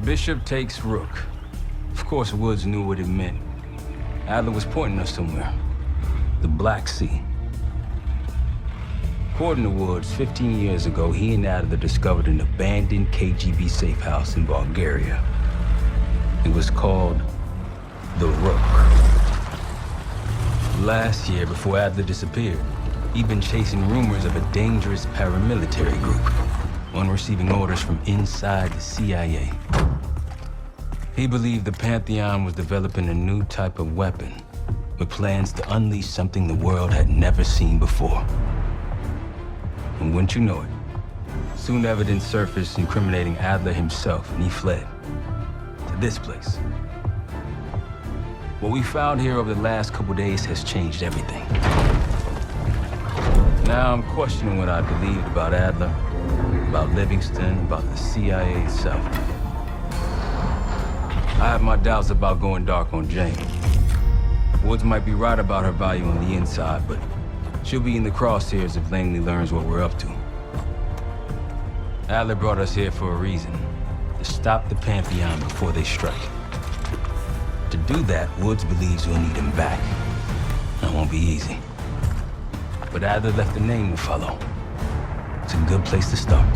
Bishop takes Rook. Of course, Woods knew what it meant. Adler was pointing us somewhere. The Black Sea. According to Woods, 15 years ago, he and Adler discovered an abandoned KGB safe house in Bulgaria. It was called the Rook. Last year, before Adler disappeared, he'd been chasing rumors of a dangerous paramilitary group, one receiving orders from inside the CIA. He believed the Pantheon was developing a new type of weapon, with plans to unleash something the world had never seen before. And wouldn't you know it, soon evidence surfaced incriminating Adler himself, and he fled to this place. What we found here over the last couple days has changed everything. Now I'm questioning what I believed about Adler, about Livingston, about the CIA itself. I have my doubts about going dark on Jane. Woods might be right about her value on the inside, but she'll be in the crosshairs if Langley learns what we're up to. Adler brought us here for a reason, to stop the Pantheon before they strike. To do that, Woods believes we'll need him back. That won't be easy. But Adler left a name to follow. It's a good place to start.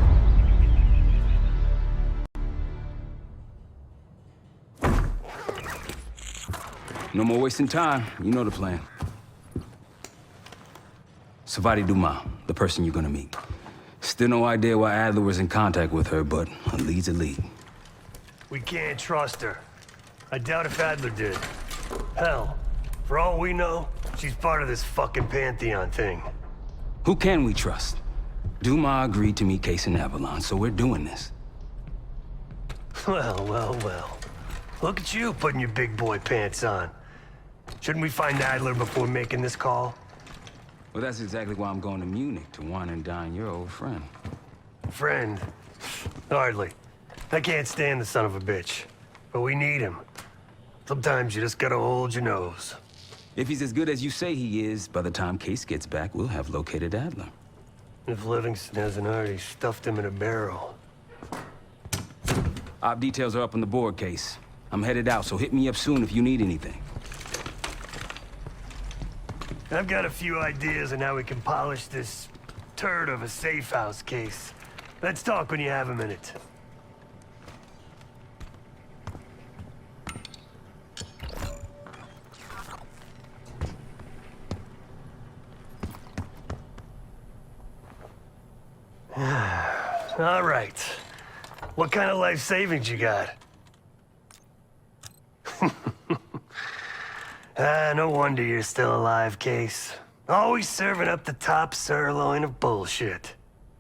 No more wasting time. You know the plan. Savati Dumas, the person you're gonna meet. Still no idea why Adler was in contact with her, but a lead's a lead. We can't trust her. I doubt if Adler did. Hell, for all we know, she's part of this fucking Pantheon thing. Who can we trust? Dumas agreed to meet Case in Avalon, so we're doing this. Well. Look at you putting your big boy pants on. Shouldn't we find Adler before making this call? Well, that's exactly why I'm going to Munich, to wine and dine your old friend. Friend? Hardly. I can't stand the son of a bitch. But we need him. Sometimes you just gotta hold your nose. If he's as good as you say he is, by the time Case gets back, we'll have located Adler. If Livingston hasn't already stuffed him in a barrel. Op details are up on the board, Case. I'm headed out, so hit me up soon if you need anything. I've got a few ideas on how we can polish this turd of a safe house case. Let's talk when you have a minute. All right. What kind of life savings you got? No wonder you're still alive, Case. Always serving up the top sirloin of bullshit.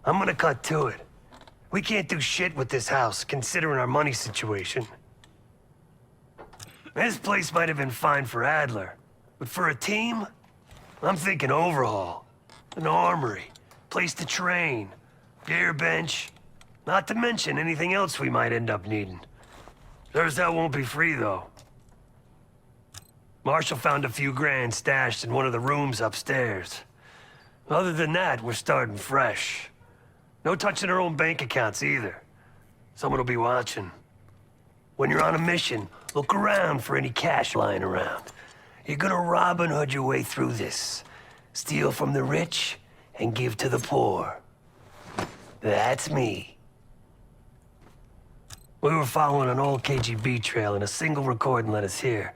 I'm gonna cut to it. We can't do shit with this house, considering our money situation. This place might have been fine for Adler, but for a team, I'm thinking overhaul. An armory, place to train, gear bench, not to mention anything else we might end up needing. There's that won't be free, though. Marshall found a few grand stashed in one of the rooms upstairs. Other than that, we're starting fresh. No touching our own bank accounts either. Someone will be watching. When you're on a mission, look around for any cash lying around. You're gonna Robin Hood your way through this. Steal from the rich and give to the poor. That's me. We were following an old KGB trail and a single recording led us here.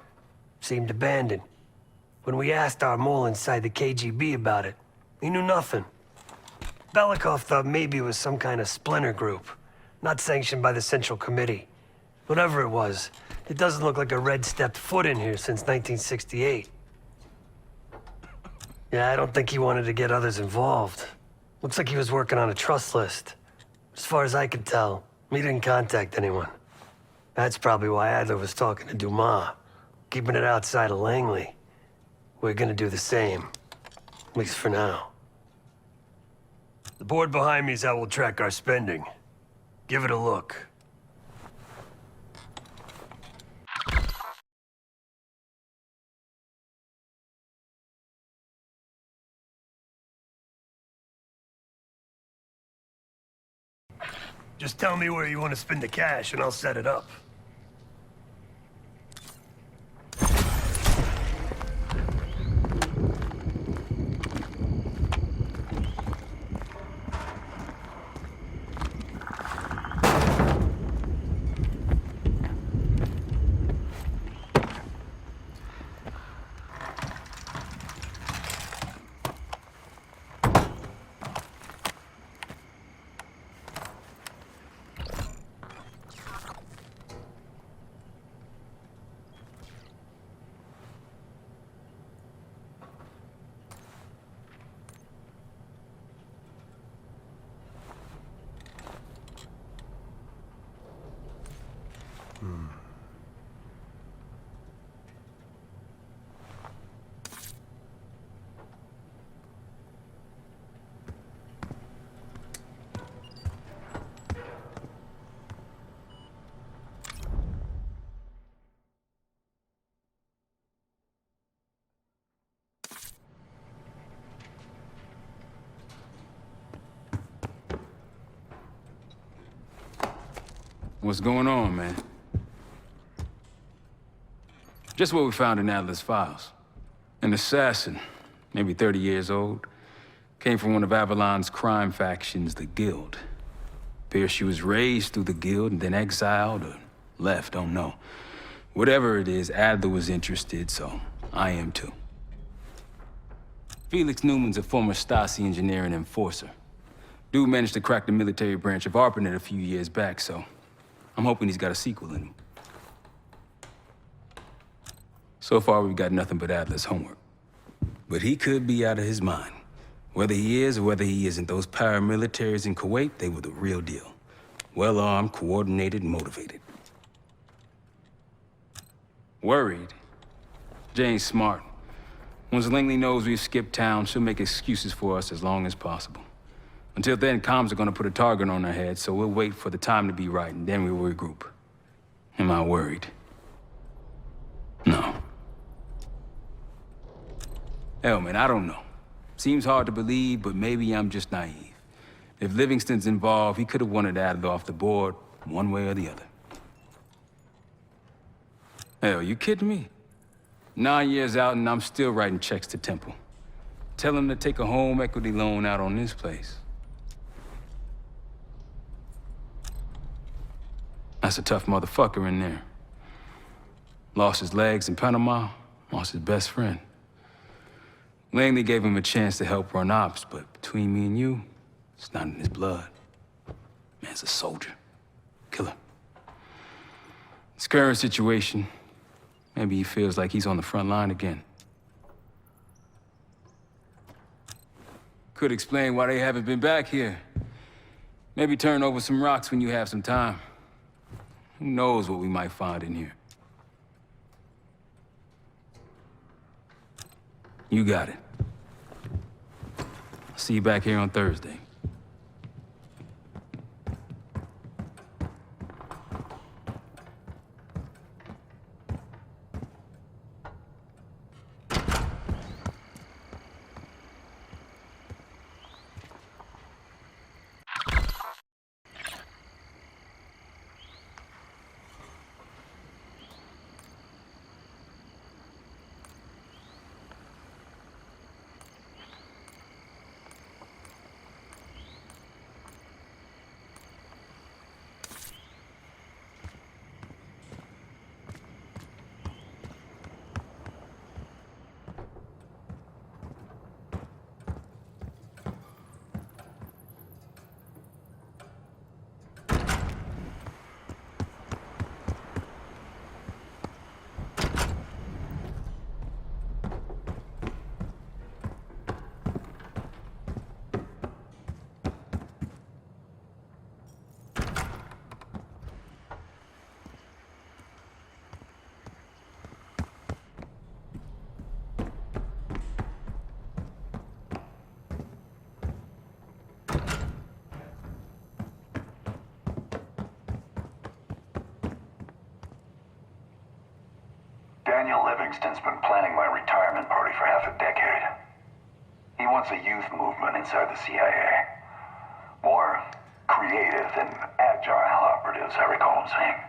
Seemed abandoned. When we asked our mole inside the KGB about it, he knew nothing. Belikov thought maybe it was some kind of splinter group, not sanctioned by the Central Committee. Whatever it was, it doesn't look like a Red stepped foot in here since 1968. Yeah, I don't think he wanted to get others involved. Looks like he was working on a trust list. As far as I could tell, he didn't contact anyone. That's probably why Adler was talking to Dumas, keeping it outside of Langley. We're gonna do the same, at least for now. The board behind me is how we'll track our spending. Give it a look. Just tell me where you want to spend the cash and I'll set it up. What's going on, man? Just what we found in Adler's files. An assassin, maybe 30 years old, came from one of Avalon's crime factions, the Guild. Appears she was raised through the Guild and then exiled or left, don't know. Whatever it is, Adler was interested, so I am too. Felix Newman's a former Stasi engineer and enforcer. Dude managed to crack the military branch of ARPANET a few years back, so I'm hoping he's got a sequel in him. So far, we've got nothing but Adler's homework. But he could be out of his mind. Whether he is or whether he isn't, those paramilitaries in Kuwait, they were the real deal. Well-armed, coordinated, and motivated. Worried? Jane's smart. Once Langley knows we've skipped town, she'll make excuses for us as long as possible. Until then, comms are gonna put a target on our head, so we'll wait for the time to be right, and then we'll regroup. Am I worried? No. Hell, man, I don't know. Seems hard to believe, but maybe I'm just naive. If Livingston's involved, he could have wanted Adler off the board, one way or the other. Hell, you kidding me? 9 years out and I'm still writing checks to Temple. Tell him to take a home equity loan out on this place. That's a tough motherfucker in there. Lost his legs in Panama, lost his best friend. Langley gave him a chance to help run ops, but between me and you, it's not in his blood. Man's a soldier. Killer. His current situation, maybe he feels like he's on the front line again. Could explain why they haven't been back here. Maybe turn over some rocks when you have some time. Who knows what we might find in here? You got it. I'll see you back here on Thursday. Daniel Livingston's been planning my retirement party for half a decade. He wants a youth movement inside the CIA. More creative and agile operatives, I recall him saying.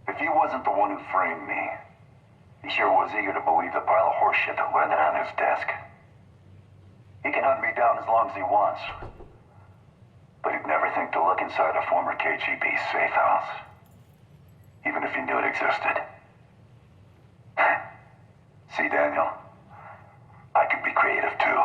If he wasn't the one who framed me, he sure was eager to believe the pile of horseshit that landed on his desk. He can hunt me down as long as he wants. But he'd never think to look inside a former KGB safe house. Even if he knew it existed. See, Daniel, I could be creative too.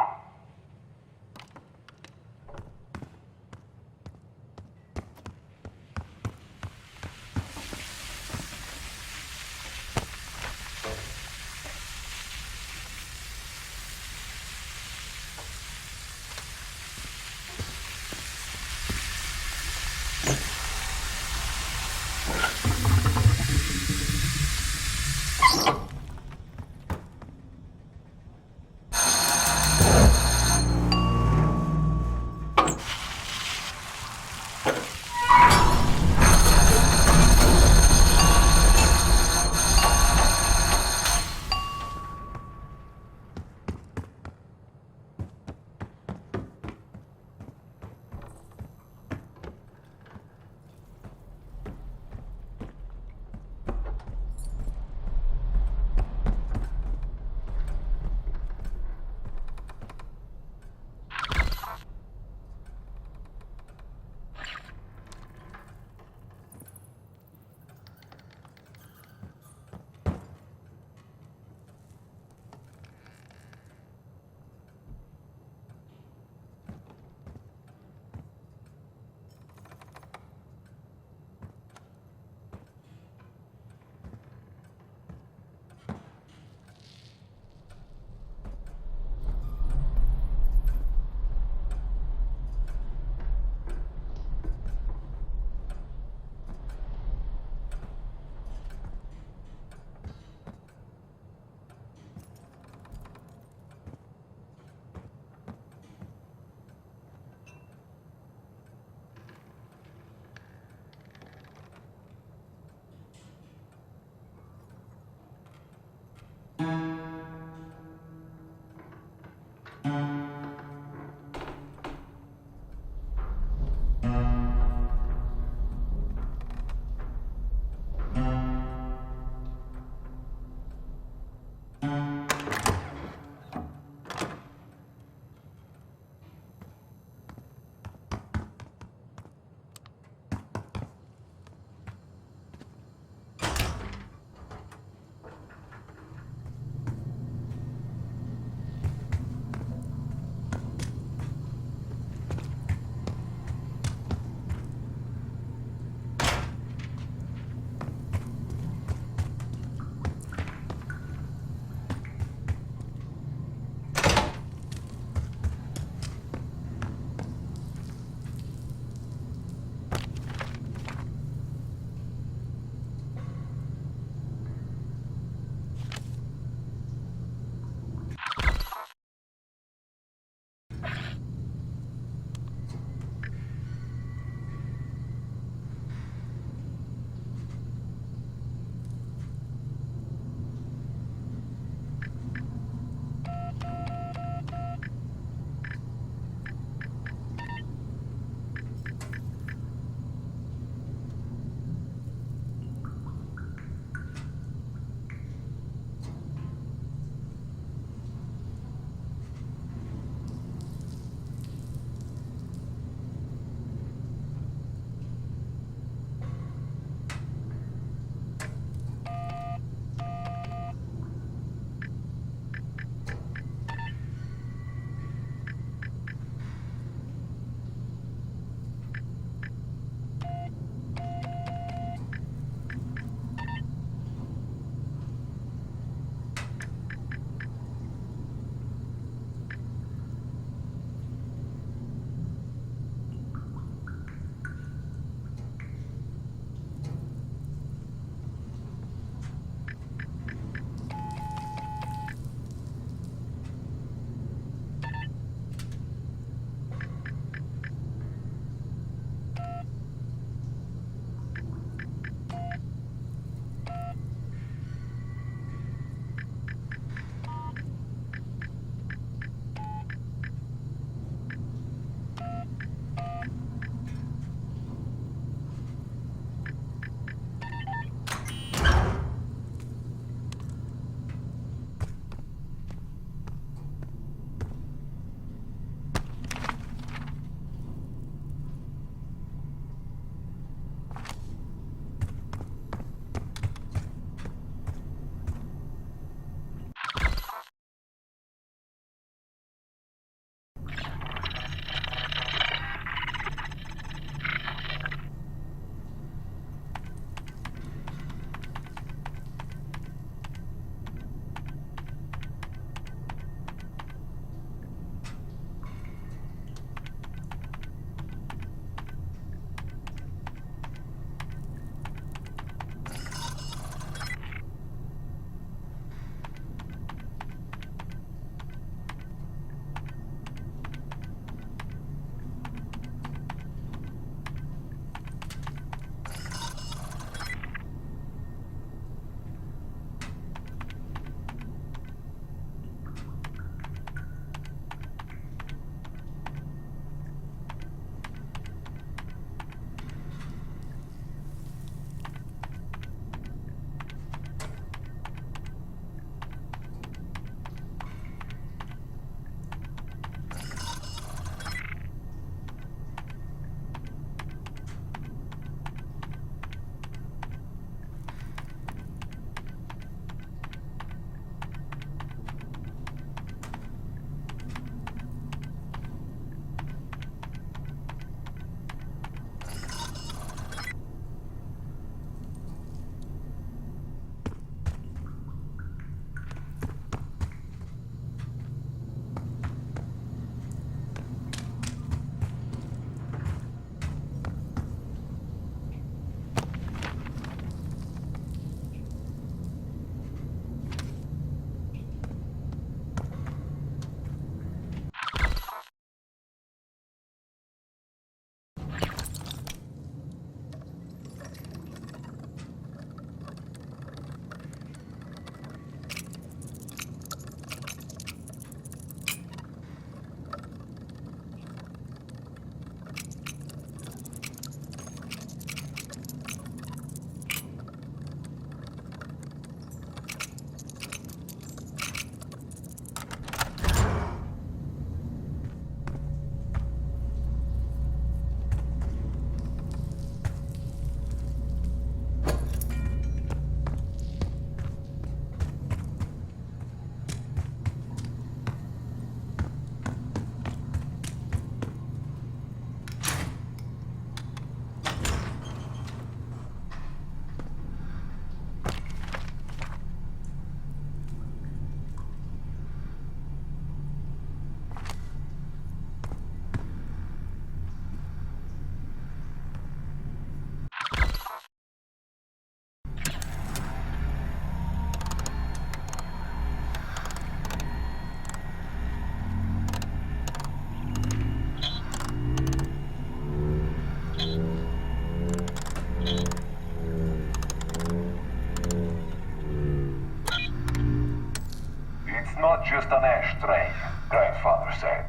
just an ashtray, grandfather said.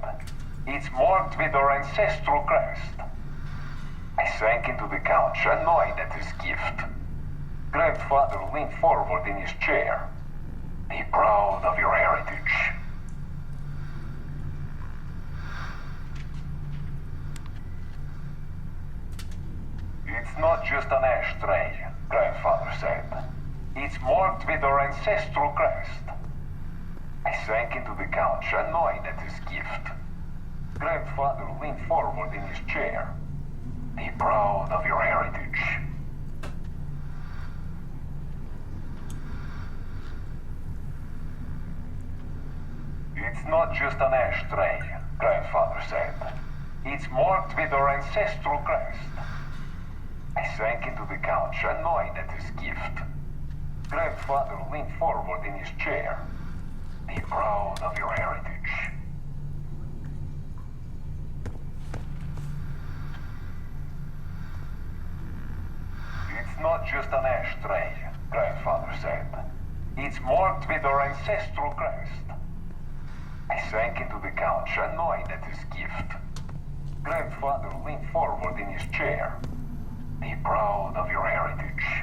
It's marked with our ancestral crest. I sank into the couch, annoyed at his gift. Grandfather leaned forward in his chair. Be proud of your heritage. It's not just an ashtray, grandfather said. It's marked with our ancestral crest. I sank into the couch, annoyed at his gift. Grandfather leaned forward in his chair. Be proud of your heritage. It's not just an ashtray, grandfather said. It's marked with our ancestral crest. I sank into the couch, annoyed at his gift. Grandfather leaned forward in his chair. Be proud of your heritage. It's not just an ashtray, grandfather said. It's marked with our ancestral crest. I sank into the couch, annoyed at his gift. Grandfather leaned forward in his chair. Be proud of your heritage.